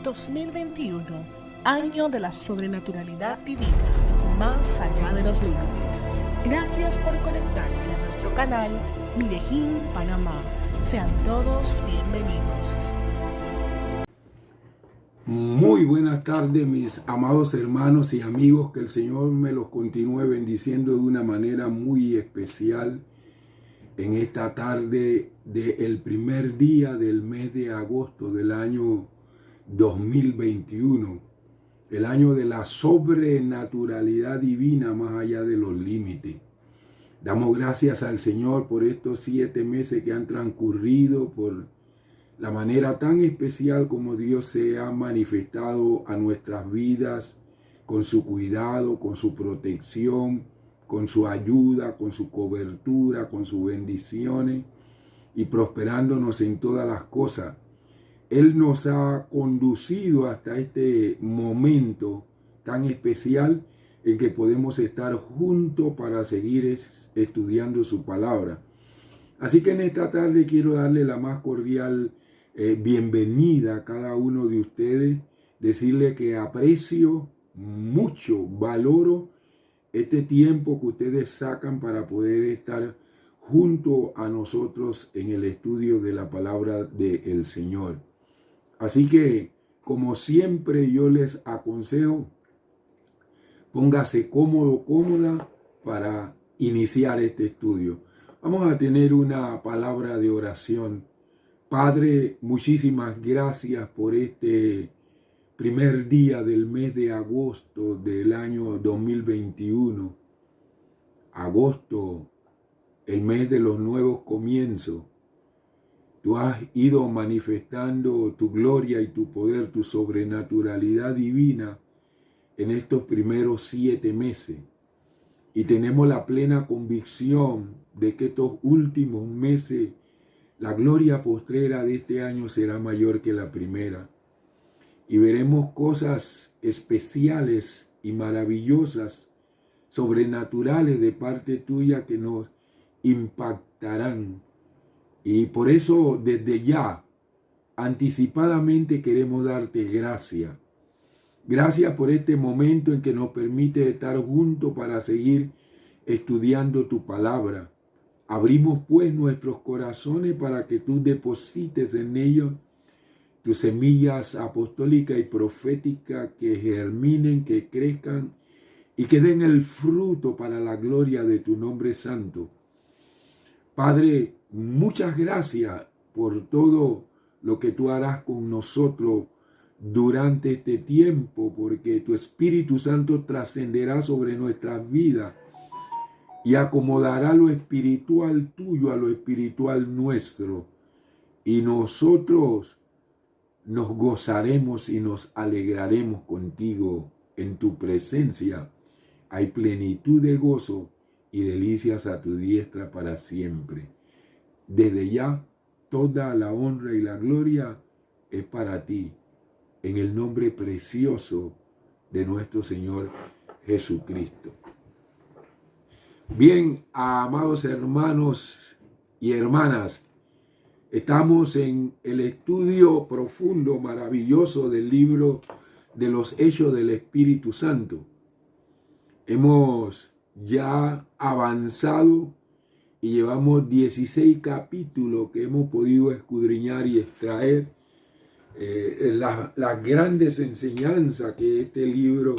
2021, año de la sobrenaturalidad divina, más allá de los límites. Gracias por conectarse a nuestro canal Mirejín Panamá. Sean todos bienvenidos. Muy buenas tardes, mis amados hermanos y amigos, que el Señor me los continúe bendiciendo de una manera muy especial en esta tarde del primer día del mes de agosto del año 2021, el año de la sobrenaturalidad divina más allá de los límites. Damos gracias al Señor por estos 7 meses que han transcurrido, por la manera tan especial como Dios se ha manifestado a nuestras vidas, con su cuidado, con su protección, con su ayuda, con su cobertura, con sus bendiciones y prosperándonos en todas las cosas. Él nos ha conducido hasta este momento tan especial en que podemos estar juntos para seguir estudiando su palabra. Así que en esta tarde quiero darle la más cordial bienvenida a cada uno de ustedes, decirle que aprecio mucho, valoro este tiempo que ustedes sacan para poder estar junto a nosotros en el estudio de la palabra del Señor. Así que, como siempre yo les aconsejo, póngase cómodo, cómoda para iniciar este estudio. Vamos a tener una palabra de oración. Padre, muchísimas gracias por este primer día del mes de agosto del año 2021. Agosto, el mes de los nuevos comienzos. Tú has ido manifestando tu gloria y tu poder, tu sobrenaturalidad divina en estos primeros 7 meses. Y tenemos la plena convicción de que estos últimos meses, la gloria postrera de este año será mayor que la primera. Y veremos cosas especiales y maravillosas, sobrenaturales de parte tuya que nos impactarán. Y por eso desde ya, anticipadamente queremos darte gracias. Gracias por este momento en que nos permite estar juntos para seguir estudiando tu palabra. Abrimos pues nuestros corazones para que tú deposites en ellos tus semillas apostólicas y proféticas que germinen, que crezcan y que den el fruto para la gloria de tu nombre santo. Padre, muchas gracias por todo lo que tú harás con nosotros durante este tiempo, porque tu Espíritu Santo trascenderá sobre nuestras vidas y acomodará lo espiritual tuyo a lo espiritual nuestro. Y nosotros nos gozaremos y nos alegraremos contigo. En tu presencia hay plenitud de gozo y delicias a tu diestra para siempre. Desde ya, toda la honra y la gloria es para ti, en el nombre precioso de nuestro Señor Jesucristo. Bien, amados hermanos y hermanas, estamos en el estudio profundo, maravilloso del libro de los Hechos del Espíritu Santo. Hemos ya avanzado y llevamos 16 capítulos que hemos podido escudriñar y extraer las grandes enseñanzas que este libro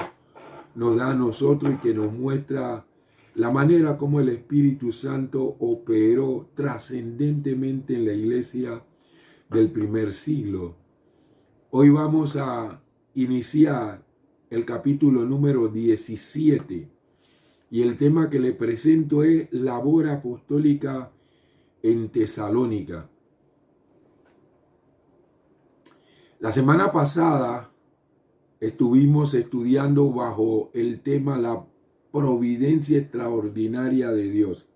nos da a nosotros y que nos muestra la manera como el Espíritu Santo operó trascendentemente en la iglesia del primer siglo. Hoy vamos a iniciar el capítulo número 17 y el tema que le presento es labor apostólica en Tesalónica. La semana pasada estuvimos estudiando bajo el tema la providencia extraordinaria de Dios.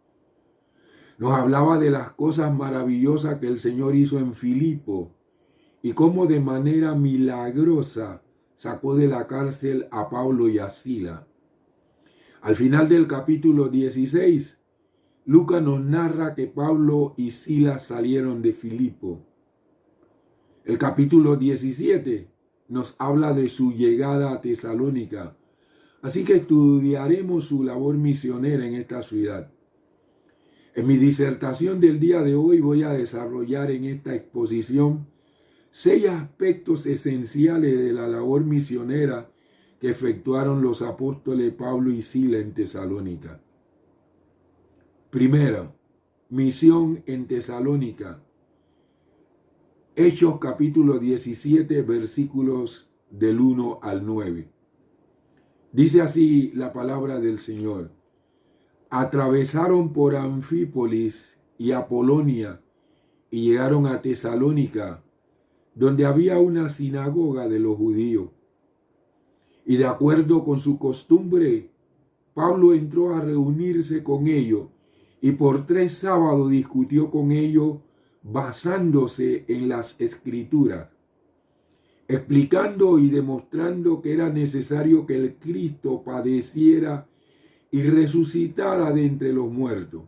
Nos hablaba de las cosas maravillosas que el Señor hizo en Filipo y cómo de manera milagrosa sacó de la cárcel a Pablo y a Sila. Al final del capítulo 16, Lucas nos narra que Pablo y Silas salieron de Filipo. El capítulo 17 nos habla de su llegada a Tesalónica. Así que estudiaremos su labor misionera en esta ciudad. En mi disertación del día de hoy voy a desarrollar en esta exposición 6 aspectos esenciales de la labor misionera que efectuaron los apóstoles Pablo y Sila en Tesalónica. Primero, misión en Tesalónica. Hechos capítulo 17, versículos del 1 al 9. Dice así la palabra del Señor. Atravesaron por Anfípolis y Apolonia y llegaron a Tesalónica, donde había una sinagoga de los judíos. Y de acuerdo con su costumbre, Pablo entró a reunirse con ellos y por 3 sábados discutió con ellos basándose en las Escrituras, explicando y demostrando que era necesario que el Cristo padeciera y resucitara de entre los muertos.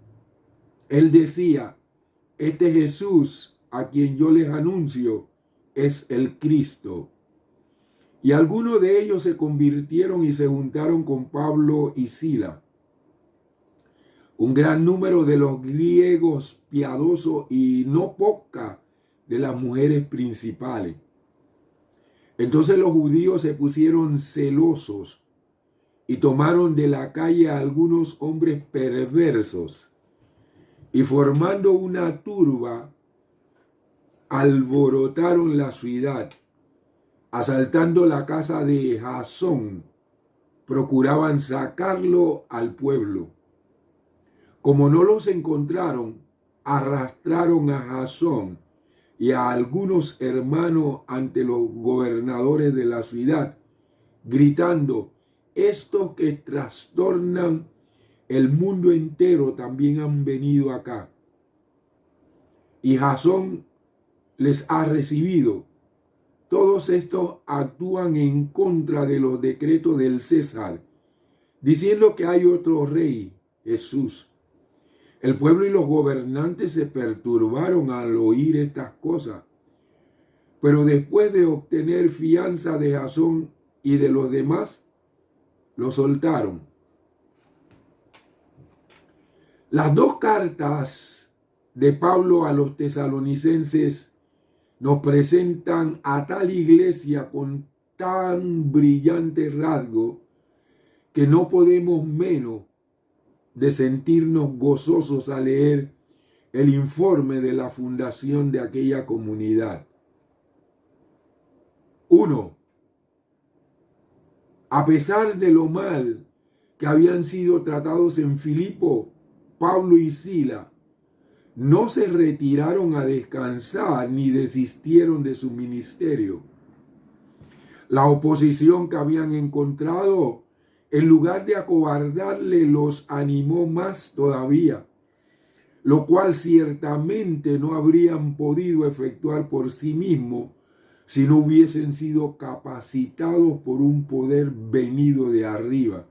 Él decía, este Jesús a quien yo les anuncio es el Cristo. Y algunos de ellos se convirtieron y se juntaron con Pablo y Sila. Un gran número de los griegos piadosos y no poca de las mujeres principales. Entonces los judíos se pusieron celosos y tomaron de la calle a algunos hombres perversos y formando una turba alborotaron la ciudad. Asaltando la casa de Jasón, procuraban sacarlo al pueblo. Como no los encontraron, arrastraron a Jasón y a algunos hermanos ante los gobernadores de la ciudad, gritando, estos que trastornan el mundo entero también han venido acá. Y Jasón les ha recibido. Todos estos actúan en contra de los decretos del César, diciendo que hay otro rey, Jesús. El pueblo y los gobernantes se perturbaron al oír estas cosas, pero después de obtener fianza de Jasón y de los demás, lo soltaron. Las 2 cartas de Pablo a los tesalonicenses nos presentan a tal iglesia con tan brillante rasgo que no podemos menos de sentirnos gozosos al leer el informe de la fundación de aquella comunidad. 1. A pesar de lo mal que habían sido tratados en Filipo, Pablo y Sila no se retiraron a descansar ni desistieron de su ministerio. La oposición que habían encontrado, en lugar de acobardarle, los animó más todavía, lo cual ciertamente no habrían podido efectuar por sí mismos si no hubiesen sido capacitados por un poder venido de arriba.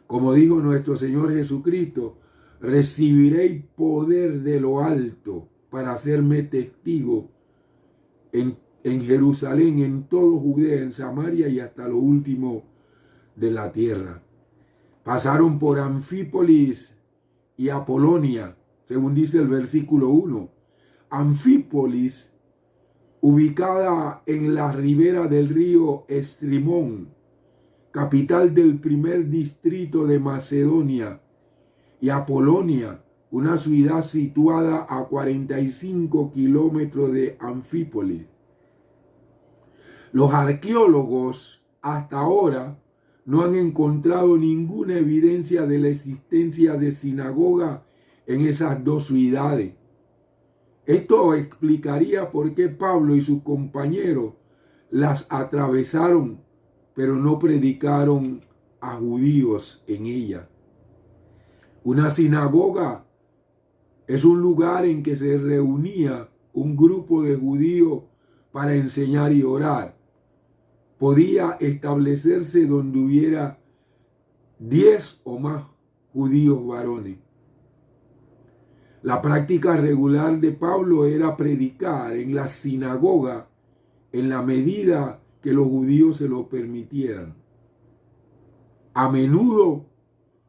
Como dijo nuestro Señor Jesucristo, recibiréis poder de lo alto para hacerme testigo en Jerusalén, en todo Judea, en Samaria y hasta lo último de la tierra. Pasaron por Anfípolis y Apolonia, según dice el versículo 1. Anfípolis, ubicada en la ribera del río Estrimón, capital del primer distrito de Macedonia, y Apolonia, una ciudad situada a 45 kilómetros de Anfípolis. Los arqueólogos hasta ahora no han encontrado ninguna evidencia de la existencia de sinagoga en esas 2 ciudades. Esto explicaría por qué Pablo y sus compañeros las atravesaron, pero no predicaron a judíos en ella. Una sinagoga es un lugar en que se reunía un grupo de judíos para enseñar y orar. Podía establecerse donde hubiera 10 o más judíos varones. La práctica regular de Pablo era predicar en la sinagoga en la medida que los judíos se lo permitieran. A menudo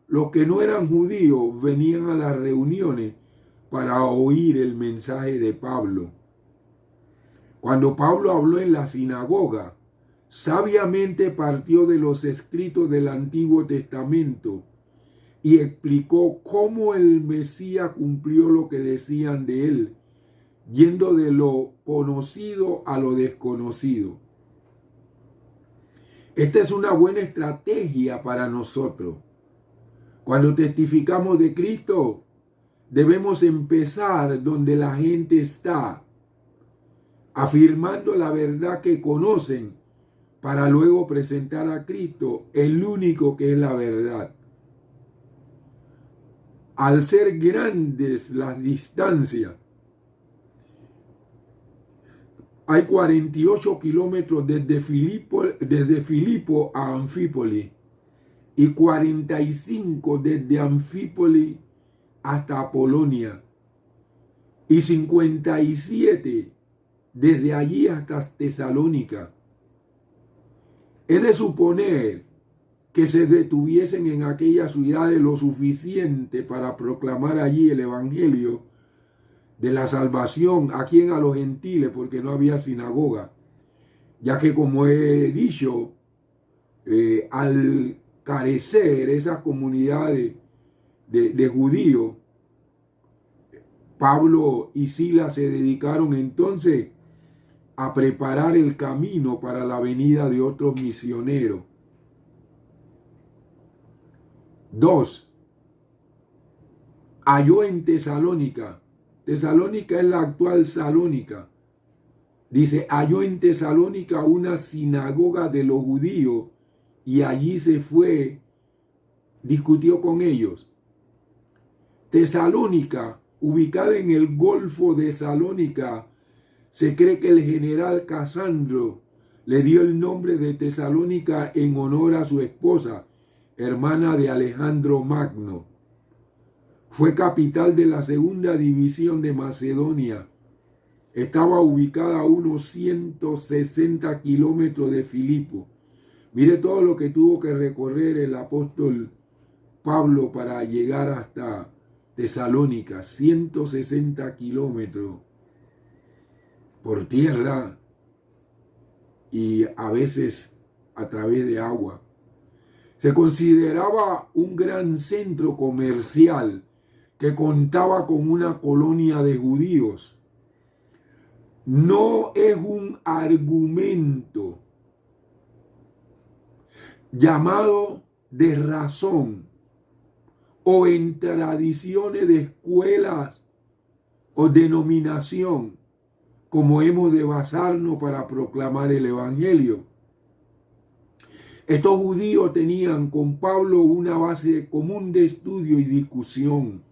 los que no eran judíos venían a las reuniones para oír el mensaje de Pablo. Cuando Pablo habló en la sinagoga, sabiamente partió de los escritos del Antiguo Testamento y explicó cómo el Mesías cumplió lo que decían de él, yendo de lo conocido a lo desconocido. Esta es una buena estrategia para nosotros. Cuando testificamos de Cristo, debemos empezar donde la gente está, afirmando la verdad que conocen, para luego presentar a Cristo, el único que es la verdad. Al ser grandes las distancias, hay 48 kilómetros desde Filipo a Anfípolis y 45 desde Anfípolis hasta Apolonia y 57 desde allí hasta Tesalónica. Es de suponer que se detuviesen en aquellas ciudades lo suficiente para proclamar allí el evangelio de la salvación a los gentiles, porque no había sinagoga, ya que, como he dicho, al carecer esas comunidades de judíos, Pablo y Silas se dedicaron entonces a preparar el camino para la venida de otros misioneros. 2. Halló en Tesalónica. Tesalónica es la actual Salónica. Dice, halló en Tesalónica una sinagoga de los judíos y allí se fue, discutió con ellos. Tesalónica, ubicada en el Golfo de Salónica, se cree que el general Casandro le dio el nombre de Tesalónica en honor a su esposa, hermana de Alejandro Magno. Fue capital de la segunda división de Macedonia. Estaba ubicada a unos 160 kilómetros de Filipo. Mire todo lo que tuvo que recorrer el apóstol Pablo para llegar hasta Tesalónica, 160 kilómetros por tierra y a veces a través de agua. Se consideraba un gran centro comercial que contaba con una colonia de judíos. No es un argumento llamado de razón o en tradiciones de escuelas o denominación como hemos de basarnos para proclamar el evangelio. Estos judíos tenían con Pablo una base común de estudio y discusión.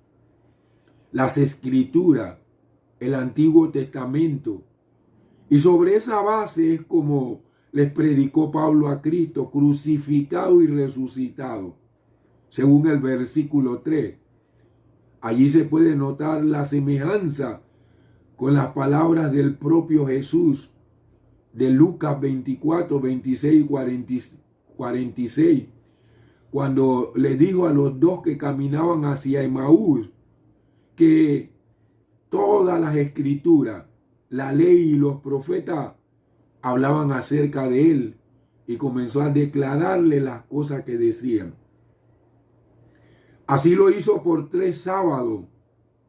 Las Escrituras, el Antiguo Testamento. Y sobre esa base es como les predicó Pablo a Cristo, crucificado y resucitado, según el versículo 3. Allí se puede notar la semejanza con las palabras del propio Jesús de Lucas 24, 26 y 46, cuando le dijo a los dos que caminaban hacia Emaús que todas las escrituras, la ley y los profetas hablaban acerca de él, y comenzó a declararle las cosas que decían. Así lo hizo por 3 sábados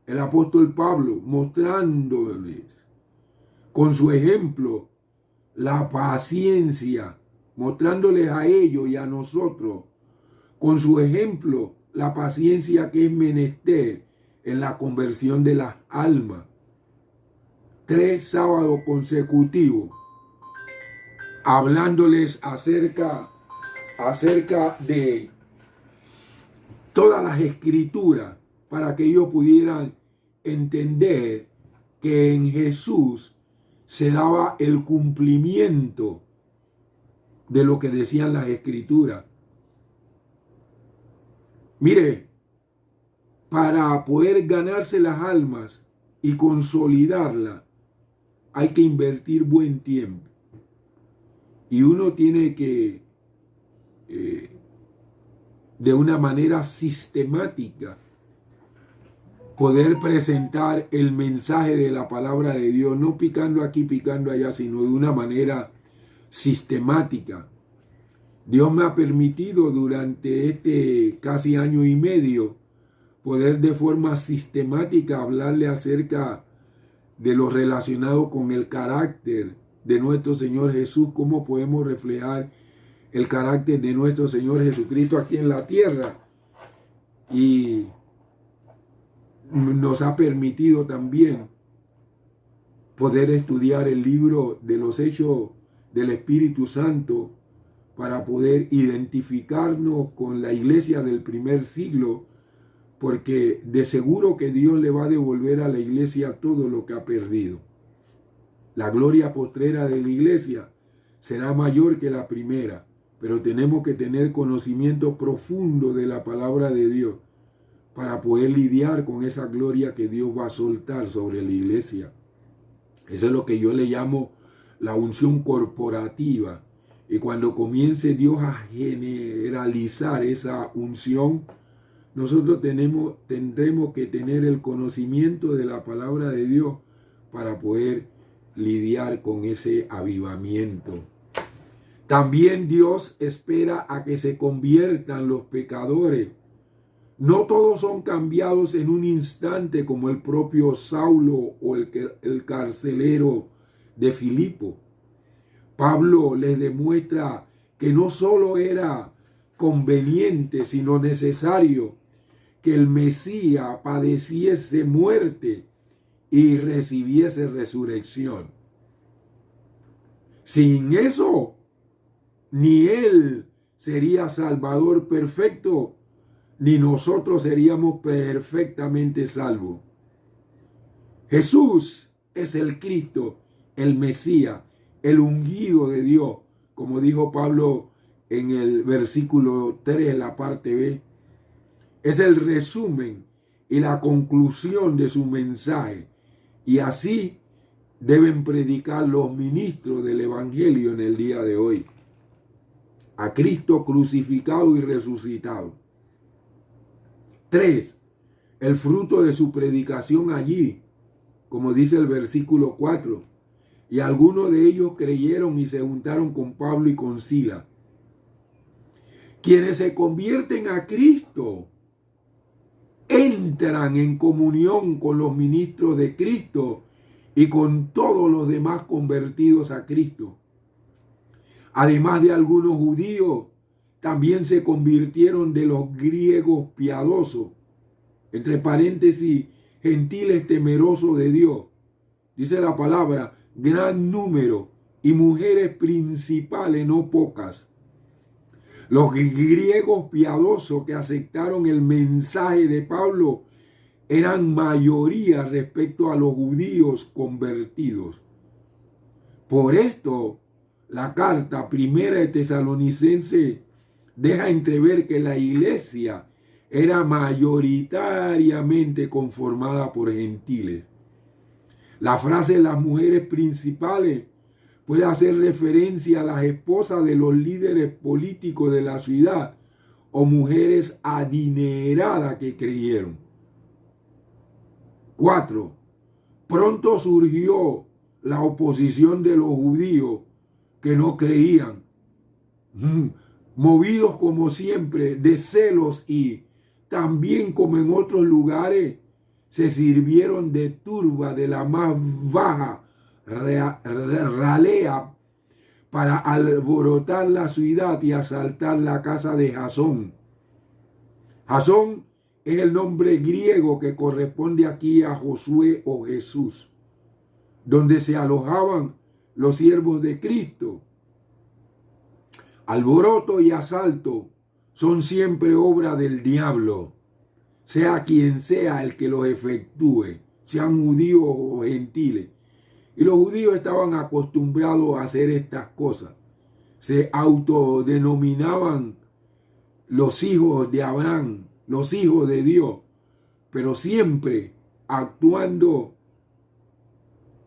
el apóstol Pablo, mostrándoles con su ejemplo la paciencia, mostrándoles a ellos y a nosotros con su ejemplo la paciencia que es menester en la conversión de las almas. 3 sábados consecutivos hablándoles acerca de todas las escrituras para que ellos pudieran entender que en Jesús se daba el cumplimiento de lo que decían las escrituras. Mire, para poder ganarse las almas y consolidarlas, hay que invertir buen tiempo. Y uno tiene que, de una manera sistemática, poder presentar el mensaje de la palabra de Dios, no picando aquí, picando allá, sino de una manera sistemática. Dios me ha permitido durante este casi año y medio poder de forma sistemática hablarle acerca de lo relacionado con el carácter de nuestro Señor Jesús, cómo podemos reflejar el carácter de nuestro Señor Jesucristo aquí en la tierra. Y nos ha permitido también poder estudiar el libro de los Hechos del Espíritu Santo para poder identificarnos con la iglesia del primer siglo, porque de seguro que Dios le va a devolver a la iglesia todo lo que ha perdido. La gloria postrera de la iglesia será mayor que la primera, pero tenemos que tener conocimiento profundo de la palabra de Dios para poder lidiar con esa gloria que Dios va a soltar sobre la iglesia. Eso es lo que yo le llamo la unción corporativa. Y cuando comience Dios a generalizar esa unción, nosotros tendremos que tener el conocimiento de la palabra de Dios para poder lidiar con ese avivamiento. También Dios espera a que se conviertan los pecadores. No todos son cambiados en un instante como el propio Saulo o el carcelero de Filipo. Pablo les demuestra que no solo era conveniente, sino necesario que el Mesías padeciese muerte y recibiese resurrección. Sin eso, ni él sería Salvador perfecto, ni nosotros seríamos perfectamente salvos. Jesús es el Cristo, el Mesías, el ungido de Dios, como dijo Pablo en el versículo 3, la parte B. Es el resumen y la conclusión de su mensaje. Y así deben predicar los ministros del Evangelio en el día de hoy. A Cristo crucificado y resucitado. 3. El fruto de su predicación allí, como dice el versículo 4. Y algunos de ellos creyeron y se juntaron con Pablo y con Silas. Quienes se convierten a Cristo entran en comunión con los ministros de Cristo y con todos los demás convertidos a Cristo. Además de algunos judíos, también se convirtieron de los griegos piadosos, entre paréntesis, gentiles temerosos de Dios. Dice la palabra, gran número, y mujeres principales, no pocas. Los griegos piadosos que aceptaron el mensaje de Pablo eran mayoría respecto a los judíos convertidos. Por esto, la carta primera de Tesalonicenses deja entrever que la iglesia era mayoritariamente conformada por gentiles. La frase las mujeres principales puede hacer referencia a las esposas de los líderes políticos de la ciudad o mujeres adineradas que creyeron. 4. Pronto surgió la oposición de los judíos que no creían, movidos como siempre de celos, y también como en otros lugares se sirvieron de turba de la más baja ralea para alborotar la ciudad y asaltar la casa de Jasón. Jasón es el nombre griego que corresponde aquí a Josué o Jesús, donde se alojaban los siervos de Cristo. Alboroto y asalto son siempre obra del diablo, sea quien sea el que los efectúe, sean judíos o gentiles. Y los judíos estaban acostumbrados a hacer estas cosas. Se autodenominaban los hijos de Abraham, los hijos de Dios, pero siempre actuando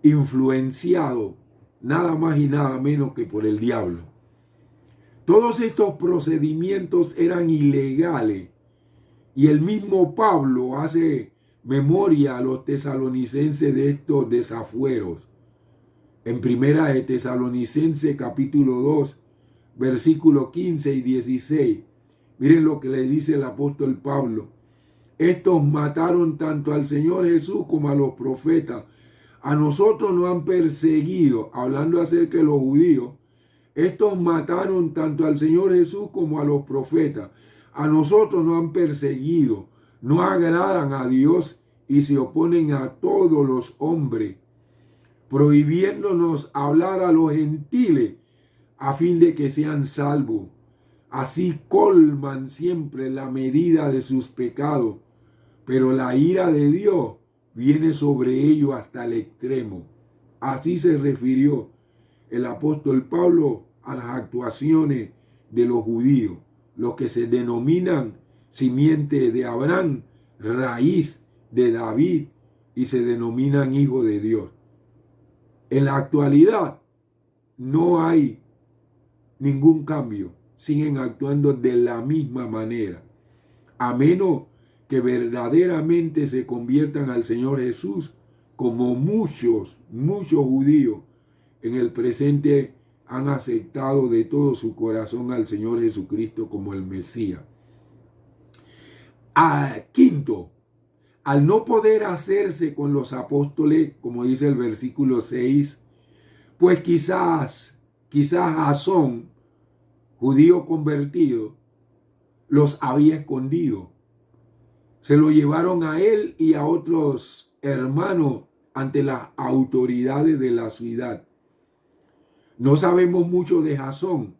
influenciado nada más y nada menos que por el diablo. Todos estos procedimientos eran ilegales y el mismo Pablo hace memoria a los tesalonicenses de estos desafueros. En primera de Tesalonicenses capítulo 2, versículos 15 y 16. Miren lo que le dice el apóstol Pablo. Estos mataron tanto al Señor Jesús como a los profetas. A nosotros nos han perseguido, hablando acerca de los judíos. Estos mataron tanto al Señor Jesús como a los profetas. A nosotros nos han perseguido, no agradan a Dios y se oponen a todos los hombres, prohibiéndonos hablar a los gentiles a fin de que sean salvos. Así colman siempre la medida de sus pecados, pero la ira de Dios viene sobre ellos hasta el extremo. Así se refirió el apóstol Pablo a las actuaciones de los judíos, los que se denominan simiente de Abraham, raíz de David, y se denominan hijos de Dios. En la actualidad no hay ningún cambio, siguen actuando de la misma manera, a menos que verdaderamente se conviertan al Señor Jesús, como muchos judíos en el presente han aceptado de todo su corazón al Señor Jesucristo como el Mesías. Quinto, al no poder hacerse con los apóstoles, como dice el versículo 6, pues quizás Jasón, judío convertido, los había escondido. Se lo llevaron a él y a otros hermanos ante las autoridades de la ciudad. No sabemos mucho de Jasón,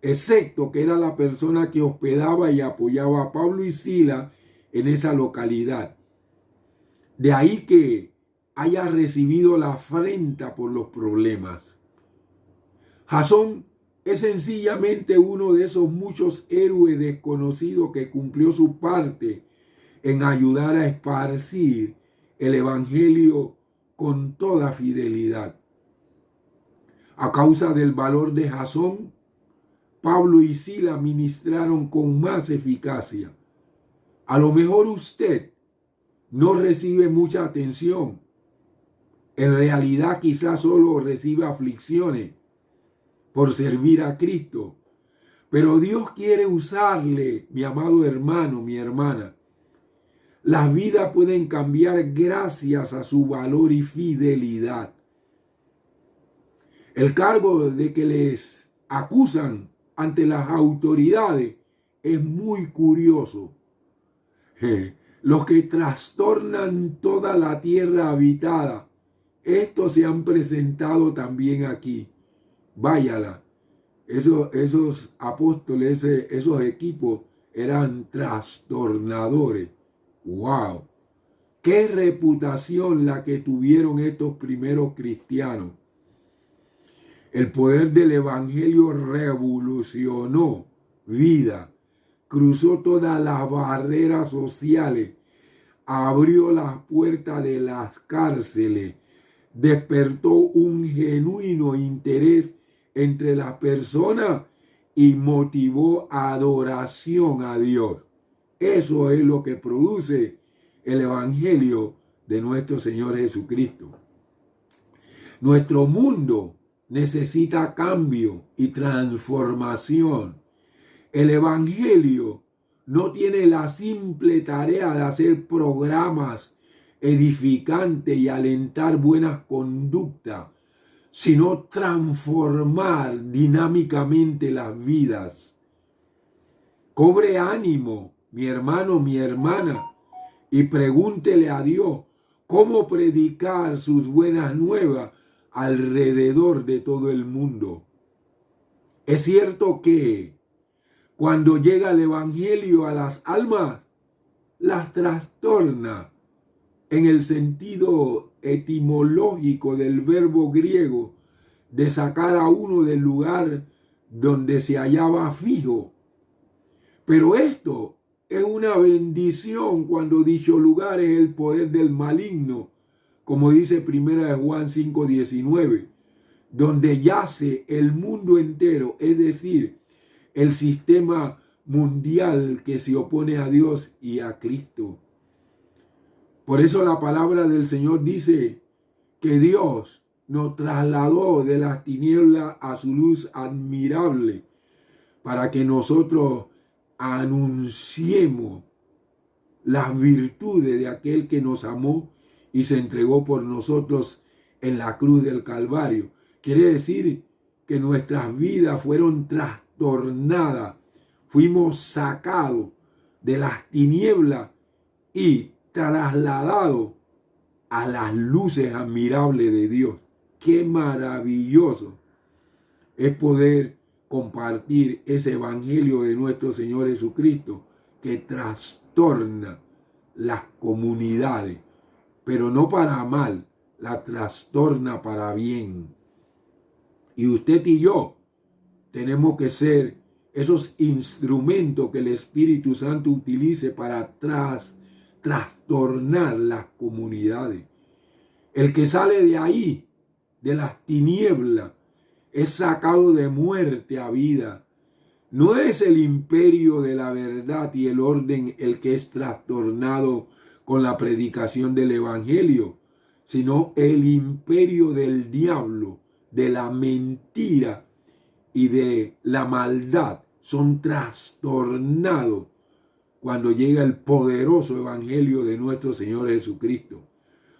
excepto que era la persona que hospedaba y apoyaba a Pablo y Silas en esa localidad. De ahí que haya recibido la afrenta por los problemas. Jasón es sencillamente uno de esos muchos héroes desconocidos que cumplió su parte en ayudar a esparcir el evangelio con toda fidelidad. A causa del valor de Jasón, Pablo y Silas ministraron con más eficacia. A lo mejor usted no recibe mucha atención. En realidad quizás solo recibe aflicciones por servir a Cristo. Pero Dios quiere usarle, mi amado hermano, mi hermana. Las vidas pueden cambiar gracias a su valor y fidelidad. El cargo de que les acusan ante las autoridades es muy curioso. Los que trastornan toda la tierra habitada, estos se han presentado también aquí. Váyala. Esos apóstoles, esos equipos eran trastornadores. ¡Wow! ¡Qué reputación la que tuvieron estos primeros cristianos! El poder del evangelio revolucionó vida, cruzó todas las barreras sociales, abrió las puertas de las cárceles, despertó un genuino interés entre las personas y motivó adoración a Dios. Eso es lo que produce el evangelio de nuestro Señor Jesucristo. Nuestro mundo necesita cambio y transformación. El evangelio no tiene la simple tarea de hacer programas edificantes y alentar buenas conductas, sino transformar dinámicamente las vidas. Cobre ánimo, mi hermano, mi hermana, y pregúntele a Dios cómo predicar sus buenas nuevas alrededor de todo el mundo. Es cierto que cuando llega el evangelio a las almas, las trastorna en el sentido etimológico del verbo griego de sacar a uno del lugar donde se hallaba fijo. Pero esto es una bendición cuando dicho lugar es el poder del maligno, como dice 1 Juan 5:19. donde yace el mundo entero, es decir, el sistema mundial que se opone a Dios y a Cristo. Por eso la palabra del Señor dice que Dios nos trasladó de las tinieblas a su luz admirable para que nosotros anunciemos las virtudes de aquel que nos amó y se entregó por nosotros en la cruz del Calvario. Quiere decir que nuestras vidas fueron trastornadas, fuimos sacados de las tinieblas y trasladados a las luces admirables de Dios. Qué maravilloso es poder compartir ese evangelio de nuestro Señor Jesucristo que trastorna las comunidades, pero no para mal, la trastorna para bien. Y usted y yo tenemos que ser esos instrumentos que el Espíritu Santo utilice para trastornar las comunidades. El que sale de ahí, de las tinieblas, es sacado de muerte a vida. No es el imperio de la verdad y el orden el que es trastornado con la predicación del evangelio, sino el imperio del diablo, de la mentira y de la maldad. Son trastornados cuando llega el poderoso evangelio de nuestro Señor Jesucristo.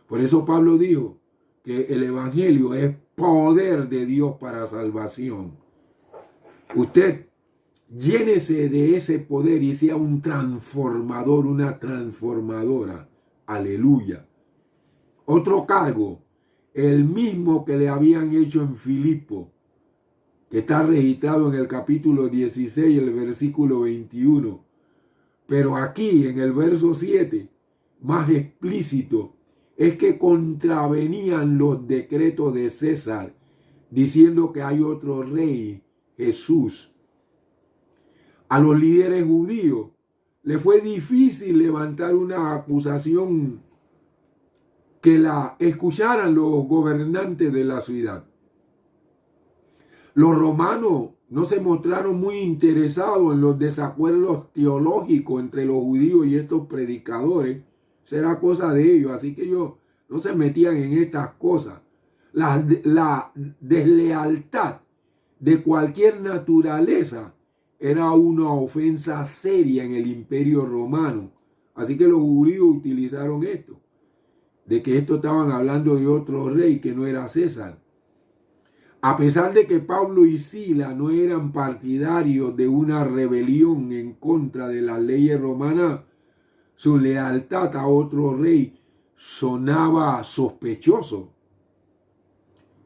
Por eso Pablo dijo que el evangelio es poder de Dios para salvación. Usted llénese de ese poder y sea un transformador, una transformadora. Aleluya. Otro cargo, el mismo que le habían hecho en Filipo, que está registrado en el capítulo 16, el versículo 21. Pero aquí, en el verso 7, más explícito, es que contravenían los decretos de César, diciendo que hay otro rey, Jesús. A los líderes judíos le fue difícil levantar una acusación que la escucharan los gobernantes de la ciudad. Los romanos no se mostraron muy interesados en los desacuerdos teológicos entre los judíos y estos predicadores. Será cosa de ellos, así que ellos no se metían en estas cosas. La deslealtad de cualquier naturaleza era una ofensa seria en el imperio romano. Así que los judíos utilizaron esto, de que esto estaban hablando de otro rey que no era César. A pesar de que Pablo y Sila no eran partidarios de una rebelión en contra de las leyes romanas, su lealtad a otro rey sonaba sospechoso.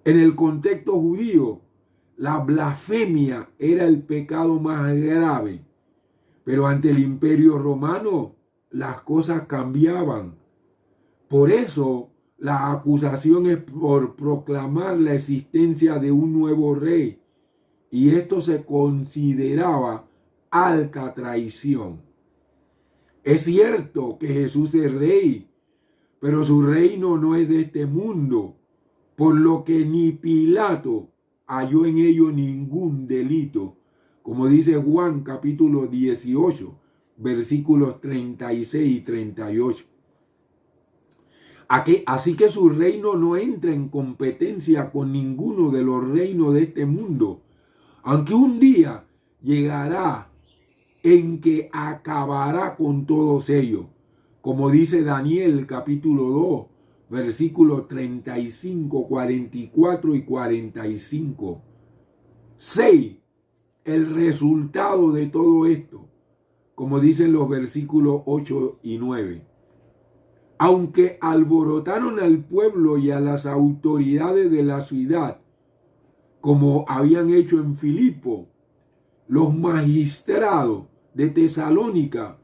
En el contexto judío, la blasfemia era el pecado más grave, pero ante el imperio romano las cosas cambiaban. Por eso la acusación es por proclamar la existencia de un nuevo rey, y esto se consideraba alta traición. Es cierto que Jesús es rey, pero su reino no es de este mundo, por lo que ni Pilato halló en ello ningún delito, como dice Juan capítulo 18, versículos 36 y 38. Así que su reino no entra en competencia con ninguno de los reinos de este mundo, aunque un día llegará en que acabará con todos ellos, como dice Daniel capítulo 2, versículos 35, 44 y 45. 6. El resultado de todo esto, como dicen los versículos 8 y 9. Aunque alborotaron al pueblo y a las autoridades de la ciudad, como habían hecho en Filipo, los magistrados de Tesalónica,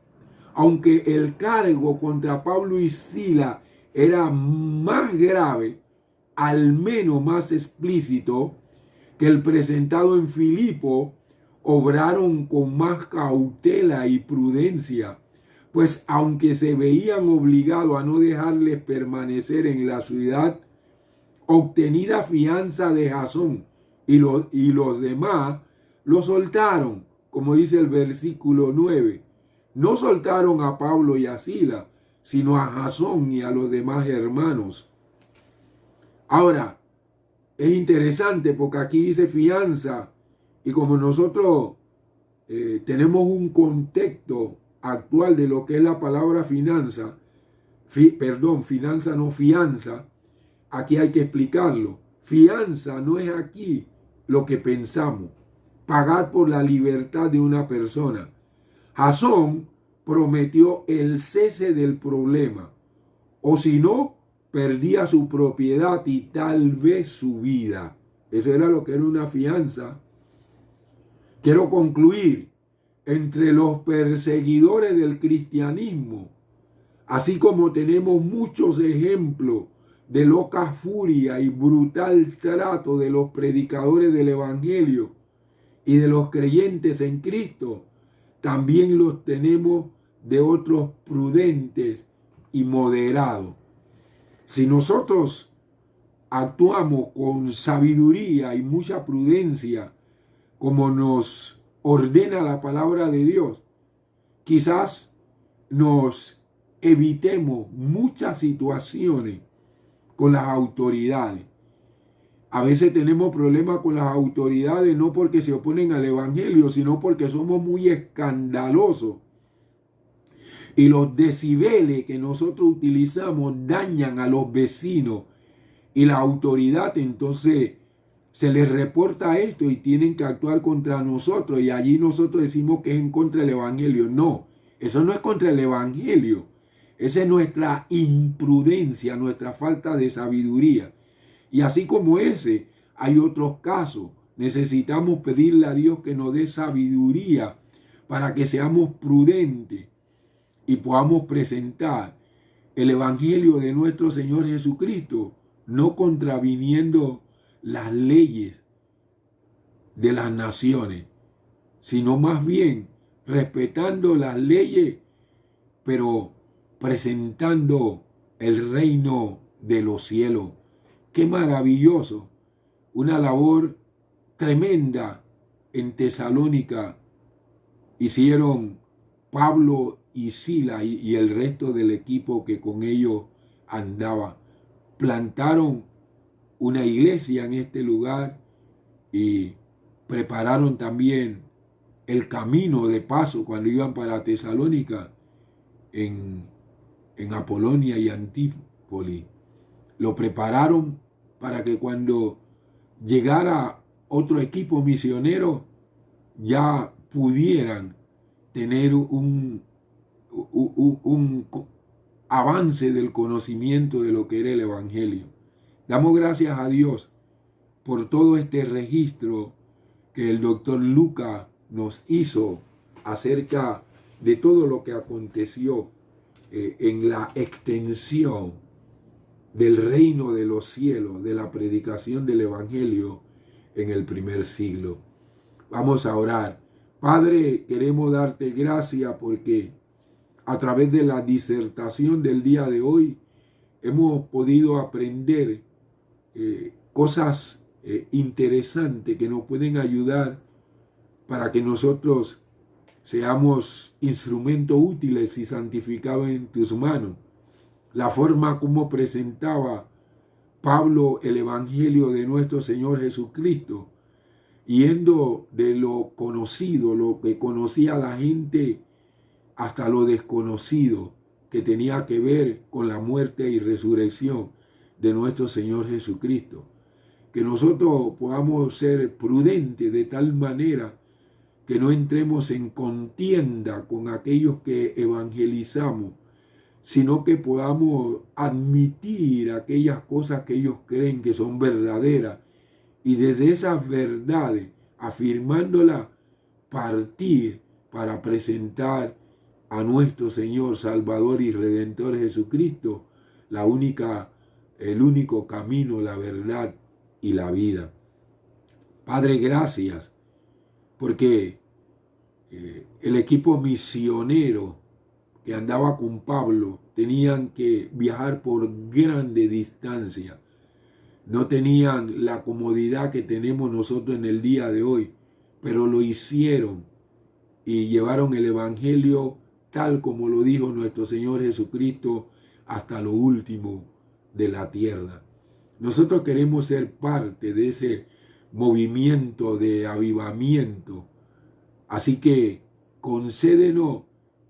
aunque el cargo contra Pablo y Sila era más grave, al menos más explícito, que el presentado en Filipo, obraron con más cautela y prudencia, pues aunque se veían obligados a no dejarles permanecer en la ciudad, obtenida fianza de Jasón, y los demás lo soltaron, como dice el versículo 9. No soltaron a Pablo y a Silas, sino a Jasón y a los demás hermanos. Ahora, es interesante porque aquí dice fianza, y como nosotros tenemos un contexto actual de lo que es la palabra finanza, finanza no fianza, aquí hay que explicarlo. Fianza no es aquí lo que pensamos, pagar por la libertad de una persona. Jasón prometió el cese del problema, o si no, perdía su propiedad y tal vez su vida. Eso era lo que era una fianza. Quiero concluir, entre los perseguidores del cristianismo, así como tenemos muchos ejemplos de loca furia y brutal trato de los predicadores del evangelio y de los creyentes en Cristo, también los tenemos de otros prudentes y moderados. Si nosotros actuamos con sabiduría y mucha prudencia, como nos ordena la palabra de Dios, quizás nos evitemos muchas situaciones con las autoridades. A veces tenemos problemas con las autoridades no porque se oponen al evangelio, sino porque somos muy escandalosos. Y los decibeles que nosotros utilizamos dañan a los vecinos y la autoridad, entonces se les reporta esto y tienen que actuar contra nosotros, y allí nosotros decimos que es en contra del evangelio. No, eso no es contra el evangelio. Esa es nuestra imprudencia, nuestra falta de sabiduría. Y así como ese, hay otros casos. Necesitamos pedirle a Dios que nos dé sabiduría para que seamos prudentes y podamos presentar el evangelio de nuestro Señor Jesucristo, no contraviniendo las leyes de las naciones, sino más bien respetando las leyes, pero presentando el reino de los cielos. ¡Qué maravilloso! Una labor tremenda en Tesalónica hicieron Pablo y Silas y el resto del equipo que con ellos andaba. Plantaron una iglesia en este lugar y prepararon también el camino de paso cuando iban para Tesalónica en Apolonia y Antípolis. Lo prepararon para que cuando llegara otro equipo misionero ya pudieran tener un avance del conocimiento de lo que era el evangelio. Damos gracias a Dios por todo este registro que el doctor Lucas nos hizo acerca de todo lo que aconteció en la extensión del reino de los cielos, de la predicación del evangelio en el primer siglo. Vamos a orar. Padre, queremos darte gracias porque a través de la disertación del día de hoy hemos podido aprender cosas interesantes que nos pueden ayudar para que nosotros seamos instrumentos útiles y santificados en tus manos. La forma como presentaba Pablo el evangelio de nuestro Señor Jesucristo, yendo de lo conocido, lo que conocía la gente, hasta lo desconocido que tenía que ver con la muerte y resurrección de nuestro Señor Jesucristo. Que nosotros podamos ser prudentes de tal manera que no entremos en contienda con aquellos que evangelizamos, sino que podamos admitir aquellas cosas que ellos creen que son verdaderas y desde esas verdades, afirmándolas, partir para presentar a nuestro Señor, Salvador y Redentor Jesucristo, el único camino, la verdad y la vida. Padre, gracias, porque el equipo misionero que andaba con Pablo tenían que viajar por grande distancia. no tenían la comodidad que tenemos nosotros en el día de hoy, pero lo hicieron y llevaron el Evangelio tal como lo dijo nuestro Señor Jesucristo hasta lo último de la tierra. Nosotros queremos ser parte de ese movimiento de avivamiento. Así que concédenos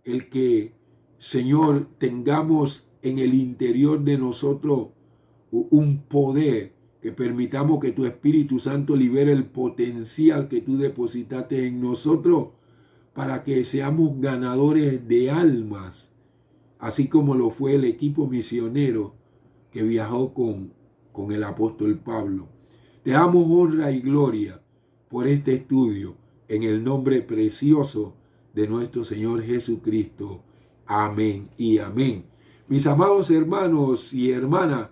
el que, Señor, tengamos en el interior de nosotros un poder, que permitamos que tu Espíritu Santo libere el potencial que tú depositaste en nosotros para que seamos ganadores de almas, así como lo fue el equipo misionero que viajó con el apóstol Pablo. Te damos honra y gloria por este estudio en el nombre precioso de nuestro Señor Jesucristo. Amén y amén. Mis amados hermanos y hermanas,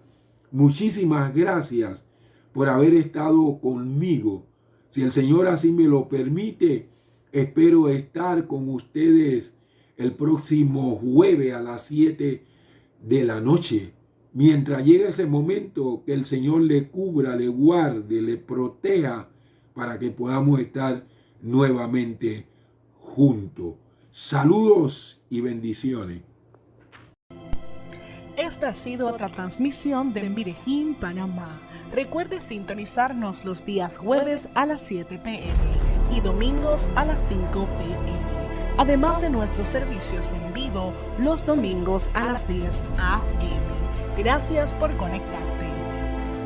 muchísimas gracias por haber estado conmigo. Si el Señor así me lo permite, espero estar con ustedes el próximo jueves a las 7 de la noche. Mientras llegue ese momento, que el Señor le cubra, le guarde, le proteja para que podamos estar nuevamente juntos. Saludos y bendiciones. Esta ha sido otra transmisión de Medellín, Panamá. Recuerde sintonizarnos los días jueves a las 7 p.m. y domingos a las 5 p.m. Además de nuestros servicios en vivo los domingos a las 10 a.m. Gracias por conectar.